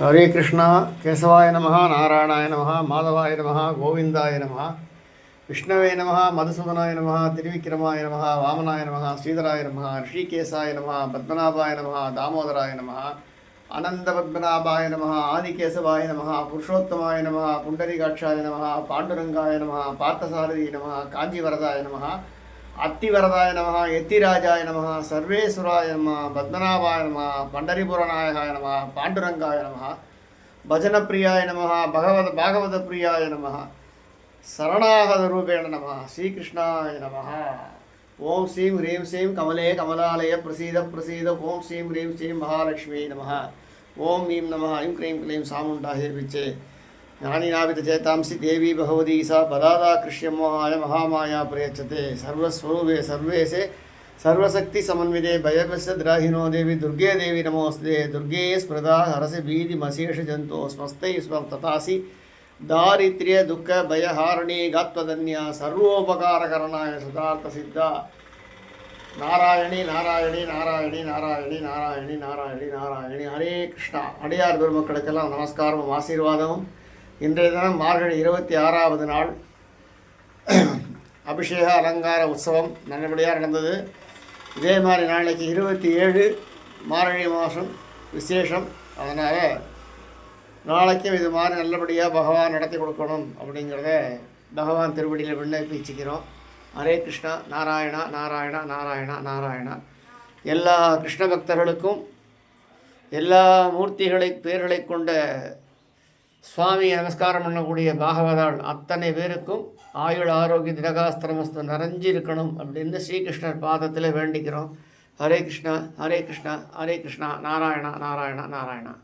हरे कृष्णा केशवाय नमः नारायणाय नमः माधवाय नमः गोविंदाय नमः विष्णवे नमः मधुसूदनाय नमः त्रिविक्रमाय नमः वामनाय नमः श्रीधराय नमः ऋषिकेशाय नमः पद्मनाभाय नमः दामोदराय नमः अनंतपद्मनाभाय नमः आदिकेशवाय नमः पुरुषोत्तमाय नमः पुंडरीकाक्षाय नमः पांडुरंगाय नमः पार्थसारथी नमः कांजीवरदाय नमः अत्तिवरदाय नमः यतिराजाय नमः सर्वेश्वराय नमः पद्मनाभाय नमः पंडरीपुरनायकाय नमः पांडुरंगाय नमः भजनप्रियाय नमः भागवतप्रियाय नमः शरणागतरूपेण नमः श्रीकृष्णाय नमः। ओं श्रीं ह्रीं श्रीं कमले कमलालय प्रसीद प्रसीद ओं श्रीं ह्रीं श्रीं महालक्ष्मी नमः। ओं ह्रीं नमः ऐं क्लीं क्लीं सामुण्डायै विचे ज्ञानिनावितचेतांसि देवी भगवती सा पदादा कृष्यमोहाय महामाया प्रयच्छते सर्वस्वरूपे सर्वेशे सर्वशक्ति समन्विते भयपश्यद्राहिनो देवी दुर्गे देवी नमोस्ते दुर्गे स्मृता हरसि भीतिमशेष जंतो स्मस्तै स्म तथासि दारिद्र्य दुःख भयहारिणी गात्वदन्या सर्वोपकारकरणाय सदार्थ सिद्धा नारायणी नारायणी नारायणी नारायणी नारायणी नारायणी नारायणी हरे कृष्णा अडियार பெருமக்களுக்கெல்லாம் நமஸ்காரமும் ஆசீர்வாதமும் இன்றைய தினம் மார்கழி 26வது நாள் அபிஷேக அலங்கார உற்சவம் நல்லபடியாக நடந்தது. இதே மாதிரி நாளைக்கு 27 மார்கழி மாதம் விசேஷம். அதனால் நாளைக்கும் இது மாதிரி நல்லபடியாக பகவான் நடத்தி கொடுக்கணும் அப்படிங்கிறத பகவான் திருவடியில் விண்ணப்பிச்சுக்கிறோம். ஹரே கிருஷ்ணா நாராயணா நாராயணா நாராயணா நாராயணா. எல்லா கிருஷ்ண பக்தர்களுக்கும் எல்லா மூர்த்திகளை பேர்களை கொண்ட சுவாமி நமஸ்காரம் பண்ணக்கூடிய பாகவதாள் அத்தனை பேருக்கும் ஆயுள் ஆரோக்கிய திரகாஸ்திரமஸ்து நிறைஞ்சி இருக்கணும் அப்படின்னு ஸ்ரீகிருஷ்ணர் பாதத்தில் வேண்டிக்கிறோம். ஹரே கிருஷ்ணா ஹரே கிருஷ்ணா ஹரே கிருஷ்ணா நாராயணா நாராயணா நாராயணா.